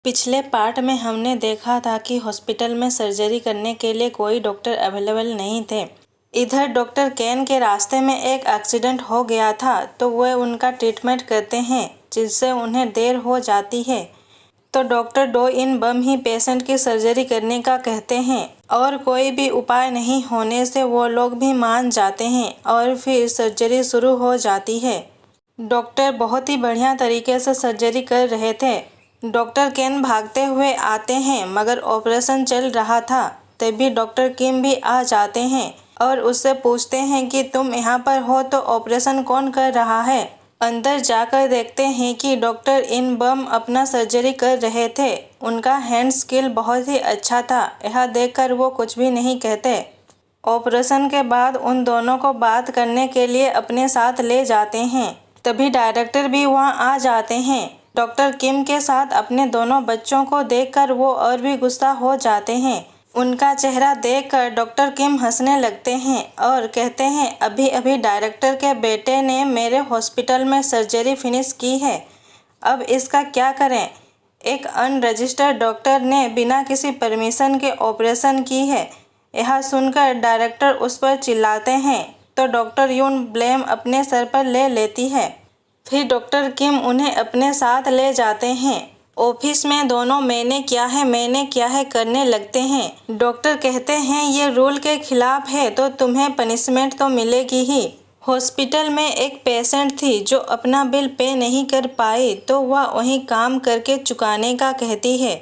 पिछले पार्ट में हमने देखा था कि हॉस्पिटल में सर्जरी करने के लिए कोई डॉक्टर अवेलेबल नहीं थे। इधर डॉक्टर केन के रास्ते में एक एक्सीडेंट हो गया था तो वह उनका ट्रीटमेंट करते हैं जिससे उन्हें देर हो जाती है। तो डॉक्टर डो इन बम ही पेशेंट की सर्जरी करने का कहते हैं और कोई भी उपाय नहीं होने से वो लोग भी मान जाते हैं और फिर सर्जरी शुरू हो जाती है। डॉक्टर बहुत ही बढ़िया तरीके से सर्जरी कर रहे थे। डॉक्टर केन भागते हुए आते हैं मगर ऑपरेशन चल रहा था। तभी डॉक्टर किम भी आ जाते हैं और उससे पूछते हैं कि तुम यहाँ पर हो तो ऑपरेशन कौन कर रहा है। अंदर जाकर देखते हैं कि डॉक्टर इन बम अपना सर्जरी कर रहे थे। उनका हैंड स्किल बहुत ही अच्छा था। यह देखकर वो कुछ भी नहीं कहते। ऑपरेशन के बाद उन दोनों को बात करने के लिए अपने साथ ले जाते हैं। तभी डायरेक्टर भी वहाँ आ जाते हैं। डॉक्टर किम के साथ अपने दोनों बच्चों को देखकर वो और भी गुस्सा हो जाते हैं। उनका चेहरा देखकर डॉक्टर किम हंसने लगते हैं और कहते हैं अभी अभी डायरेक्टर के बेटे ने मेरे हॉस्पिटल में सर्जरी फिनिश की है, अब इसका क्या करें। एक अनरजिस्टर्ड डॉक्टर ने बिना किसी परमिशन के ऑपरेशन की है। यह सुनकर डायरेक्टर उस पर चिल्लाते हैं तो डॉक्टर यून ब्लेम अपने सर पर ले लेती है। फिर डॉक्टर किम उन्हें अपने साथ ले जाते हैं। ऑफिस में दोनों मैंने क्या है करने लगते हैं। डॉक्टर कहते हैं ये रूल के खिलाफ है तो तुम्हें पनिशमेंट तो मिलेगी ही। हॉस्पिटल में एक पेशेंट थी जो अपना बिल पे नहीं कर पाई तो वह वहीं काम करके चुकाने का कहती है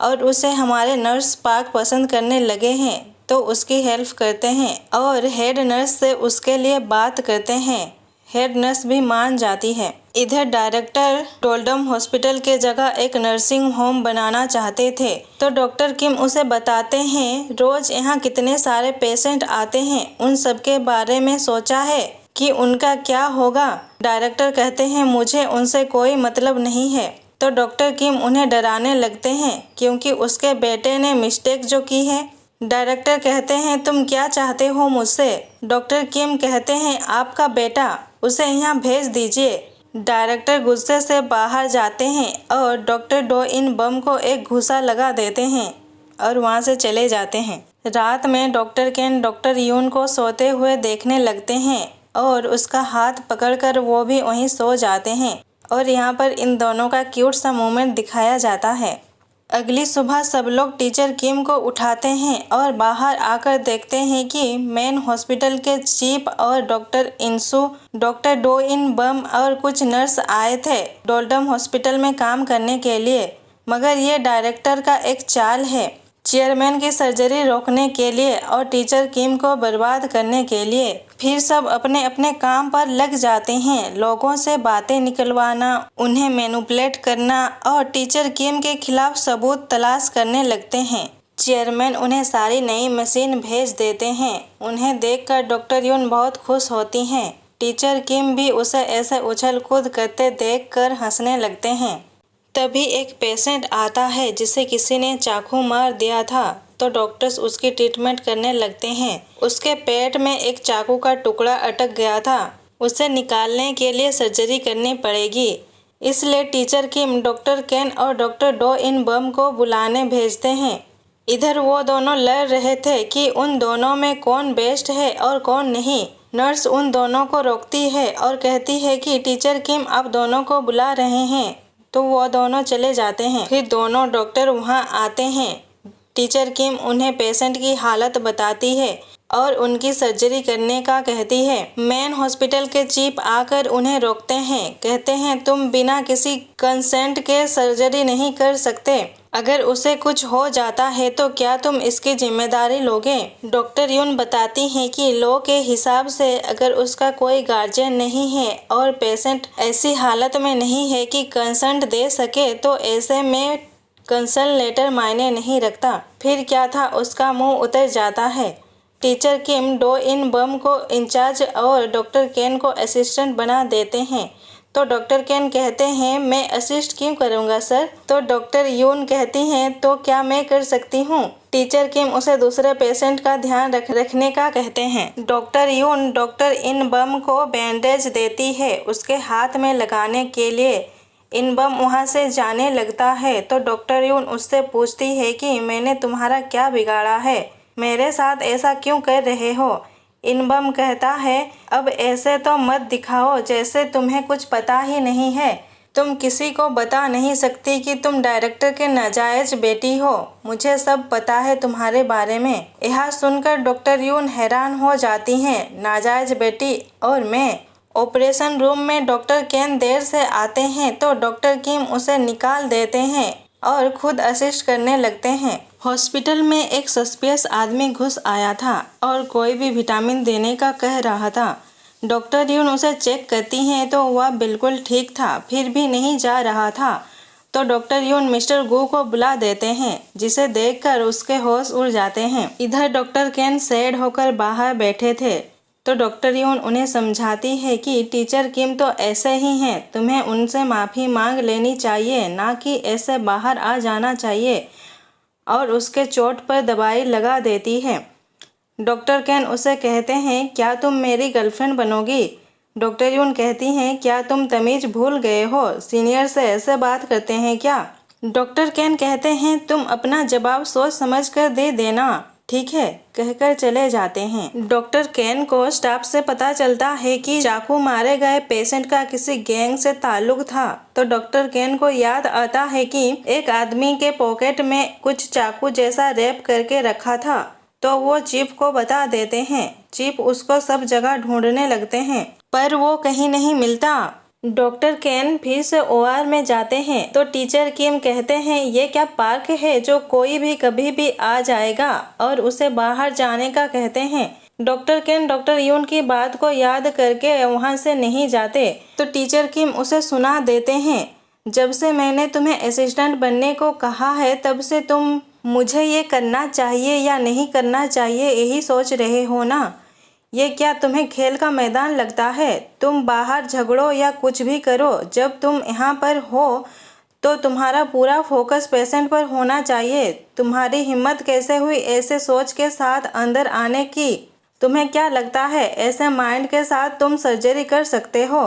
और उसे हमारे नर्स पार्क पसंद करने लगे हैं तो उसकी हेल्प करते हैं और हेड नर्स से उसके लिए बात करते हैं। हेड नर्स भी मान जाती है। इधर डायरेक्टर टोल्डम हॉस्पिटल के जगह एक नर्सिंग होम बनाना चाहते थे तो डॉक्टर किम उसे बताते हैं रोज यहाँ कितने सारे पेशेंट आते हैं, उन सब के बारे में सोचा है कि उनका क्या होगा। डायरेक्टर कहते हैं मुझे उनसे कोई मतलब नहीं है। तो डॉक्टर किम उन्हें डराने लगते हैं क्योंकि उसके बेटे ने मिस्टेक जो की है। डायरेक्टर कहते हैं तुम क्या चाहते हो मुझसे। डॉक्टर किम कहते हैं आपका बेटा, उसे यहाँ भेज दीजिए। डायरेक्टर गुस्से से बाहर जाते हैं और डॉक्टर डो इन बम को एक घूंसा लगा देते हैं और वहाँ से चले जाते हैं। रात में डॉक्टर केन डॉक्टर यून को सोते हुए देखने लगते हैं और उसका हाथ पकड़कर वो भी वहीं सो जाते हैं और यहाँ पर इन दोनों का क्यूट सा मोमेंट दिखाया जाता है। अगली सुबह सब लोग टीचर किम को उठाते हैं और बाहर आकर देखते हैं कि मेन हॉस्पिटल के चीफ और डॉक्टर इंसू, डॉक्टर डो इन बम और कुछ नर्स आए थे डोल्डम हॉस्पिटल में काम करने के लिए। मगर ये डायरेक्टर का एक चाल है, चेयरमैन की सर्जरी रोकने के लिए और टीचर किम को बर्बाद करने के लिए। फिर सब अपने अपने काम पर लग जाते हैं, लोगों से बातें निकलवाना, उन्हें मैनिपुलेट करना और टीचर किम के खिलाफ सबूत तलाश करने लगते हैं। चेयरमैन उन्हें सारी नई मशीन भेज देते हैं। उन्हें देखकर डॉक्टर यून बहुत खुश होती हैं। टीचर किम भी उसे ऐसे उछल कूद करते देखकर हंसने लगते हैं। तभी एक पेशेंट आता है जिसे किसी ने चाकू मार दिया था तो डॉक्टर्स उसकी ट्रीटमेंट करने लगते हैं। उसके पेट में एक चाकू का टुकड़ा अटक गया था, उसे निकालने के लिए सर्जरी करनी पड़ेगी। इसलिए टीचर किम डॉक्टर केन और डॉक्टर डो इन बम को बुलाने भेजते हैं। इधर वो दोनों लड़ रहे थे कि उन दोनों में कौन बेस्ट है और कौन नहीं। नर्स उन दोनों को रोकती है और कहती है कि टीचर किम आप दोनों को बुला रहे हैं तो वो दोनों चले जाते हैं। फिर दोनों डॉक्टर वहाँ आते हैं। टीचर किम उन्हें पेशेंट की हालत बताती है और उनकी सर्जरी करने का कहती है। मेन हॉस्पिटल के चीफ आकर उन्हें रोकते हैं, कहते हैं तुम बिना किसी कंसेंट के सर्जरी नहीं कर सकते। अगर उसे कुछ हो जाता है तो क्या तुम इसकी जिम्मेदारी लोगे। डॉक्टर यून बताती हैं कि लॉ के हिसाब से अगर उसका कोई गार्जियन नहीं है और पेशेंट ऐसी हालत में नहीं है कि कंसेंट दे सके तो ऐसे में कंसर्न लेटर मायने नहीं रखता। फिर क्या था, उसका मुंह उतर जाता है। टीचर किम डो इन बम को इंचार्ज और डॉक्टर केन को असिस्टेंट बना देते हैं। तो डॉक्टर केन कहते हैं मैं असिस्ट क्यों करूंगा सर। तो डॉक्टर यून कहती हैं तो क्या मैं कर सकती हूँ। टीचर किम उसे दूसरे पेशेंट का ध्यान रखने का कहते हैं। डॉक्टर यून डॉक्टर इन बम को बैंडेज देती है उसके हाथ में लगाने के लिए। इनबम वहाँ से जाने लगता है तो डॉक्टर यून उससे पूछती है कि मैंने तुम्हारा क्या बिगाड़ा है, मेरे साथ ऐसा क्यों कर रहे हो। इनबम कहता है अब ऐसे तो मत दिखाओ जैसे तुम्हें कुछ पता ही नहीं है, तुम किसी को बता नहीं सकती कि तुम डायरेक्टर के नाजायज बेटी हो, मुझे सब पता है तुम्हारे बारे में। यह सुनकर डॉक्टर यून हैरान हो जाती हैं, नाजायज बेटी और मैं। ऑपरेशन रूम में डॉक्टर केन देर से आते हैं तो डॉक्टर किम उसे निकाल देते हैं और खुद असिस्ट करने लगते हैं। हॉस्पिटल में एक सस्पियस आदमी घुस आया था और कोई भी विटामिन देने का कह रहा था। डॉक्टर यून उसे चेक करती हैं तो वह बिल्कुल ठीक था, फिर भी नहीं जा रहा था। तो डॉक्टर यून मिस्टर गू को बुला देते हैं, जिसे देखकर उसके होश उड़ जाते हैं। इधर डॉक्टर केन सैड होकर बाहर बैठे थे तो डॉक्टर यून उन्हें समझाती है कि टीचर किम तो ऐसे ही हैं, तुम्हें उनसे माफ़ी मांग लेनी चाहिए, ना कि ऐसे बाहर आ जाना चाहिए। और उसके चोट पर दवाई लगा देती है। डॉक्टर केन उसे कहते हैं क्या तुम मेरी गर्लफ्रेंड बनोगी। डॉक्टर यून कहती हैं क्या तुम तमीज़ भूल गए हो, सीनियर से ऐसे बात करते हैं क्या। डॉक्टर केन कहते हैं तुम अपना जवाब सोच समझ कर दे देना, ठीक है, कहकर चले जाते हैं। डॉक्टर केन को स्टाफ से पता चलता है कि चाकू मारे गए पेशेंट का किसी गैंग से ताल्लुक था तो डॉक्टर केन को याद आता है कि एक आदमी के पॉकेट में कुछ चाकू जैसा रैप करके रखा था तो वो चीफ को बता देते हैं। चीफ उसको सब जगह ढूंढने लगते हैं पर वो कहीं नहीं मिलता। डॉक्टर केन फिर से ओआर में जाते हैं तो टीचर किम कहते हैं ये क्या पार्क है जो कोई भी कभी भी आ जाएगा, और उसे बाहर जाने का कहते हैं। डॉक्टर केन डॉक्टर यून की बात को याद करके वहां से नहीं जाते तो टीचर किम उसे सुना देते हैं जब से मैंने तुम्हें असिस्टेंट बनने को कहा है तब से तुम मुझे ये करना चाहिए या नहीं करना चाहिए यही सोच रहे हो ना। ये क्या तुम्हें खेल का मैदान लगता है, तुम बाहर झगड़ो या कुछ भी करो, जब तुम यहाँ पर हो तो तुम्हारा पूरा फोकस पेशेंट पर होना चाहिए। तुम्हारी हिम्मत कैसे हुई ऐसे सोच के साथ अंदर आने की, तुम्हें क्या लगता है ऐसे माइंड के साथ तुम सर्जरी कर सकते हो,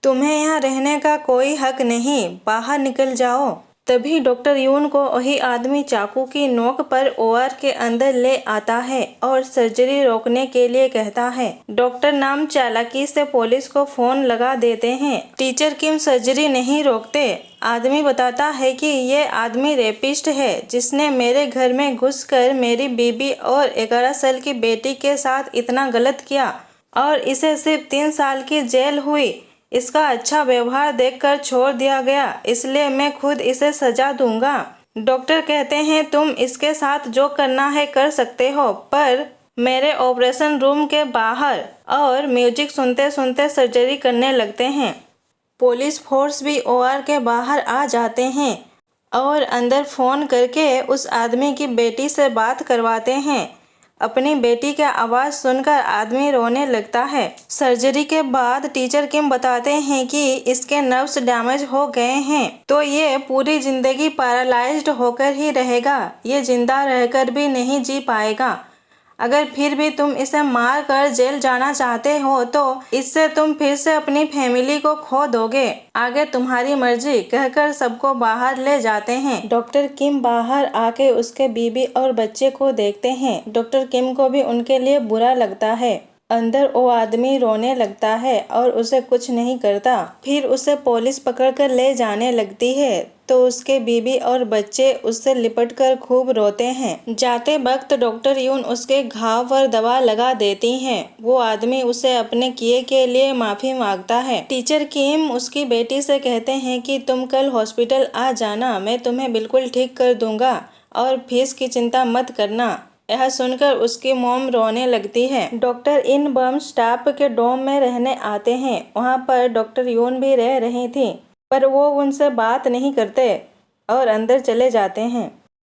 तुम्हें यहाँ रहने का कोई हक नहीं, बाहर निकल जाओ। तभी डॉक्टर यून को वही आदमी चाकू की नोक पर ओआर के अंदर ले आता है और सर्जरी रोकने के लिए कहता है। डॉक्टर नाम चालाकी से पुलिस को फोन लगा देते हैं। टीचर किम सर्जरी नहीं रोकते। आदमी बताता है कि ये आदमी रेपिस्ट है जिसने मेरे घर में घुसकर मेरी बीबी और 11 साल की बेटी के साथ इतना गलत किया और इसे सिर्फ 3 साल की जेल हुई। इसका अच्छा व्यवहार देखकर छोड़ दिया गया, इसलिए मैं खुद इसे सजा दूंगा। डॉक्टर कहते हैं तुम इसके साथ जो करना है कर सकते हो, पर मेरे ऑपरेशन रूम के बाहर, और म्यूजिक सुनते सुनते सर्जरी करने लगते हैं। पुलिस फोर्स भी ओआर के बाहर आ जाते हैं और अंदर फ़ोन करके उस आदमी की बेटी से बात करवाते हैं। अपनी बेटी का आवाज़ सुनकर आदमी रोने लगता है। सर्जरी के बाद टीचर किम बताते हैं कि इसके नर्व्स डैमेज हो गए हैं तो ये पूरी ज़िंदगी पैरालाइज्ड होकर ही रहेगा, ये जिंदा रहकर भी नहीं जी पाएगा। अगर फिर भी तुम इसे मार कर जेल जाना चाहते हो तो इससे तुम फिर से अपनी फैमिली को खो दोगे, आगे तुम्हारी मर्जी, कहकर सबको बाहर ले जाते हैं। डॉक्टर किम बाहर आके उसके बीबी और बच्चे को देखते हैं। डॉक्टर किम को भी उनके लिए बुरा लगता है। अंदर वो आदमी रोने लगता है और उसे कुछ नहीं करता। फिर उसे पुलिस पकड़कर ले जाने लगती है तो उसके बीबी और बच्चे उससे लिपटकर खूब रोते हैं। जाते वक्त डॉक्टर यून उसके घाव पर दवा लगा देती हैं। वो आदमी उसे अपने किए के लिए माफ़ी मांगता है। टीचर किम उसकी बेटी से कहते हैं कि तुम कल हॉस्पिटल आ जाना, मैं तुम्हें बिल्कुल ठीक कर दूंगा और फीस की चिंता मत करना। यह सुनकर उसकी मॉम रोने लगती है। डॉक्टर इन बम स्टाफ के डोम में रहने आते हैं। वहाँ पर डॉक्टर यून भी रह रही थी पर वो उनसे बात नहीं करते और अंदर चले जाते हैं।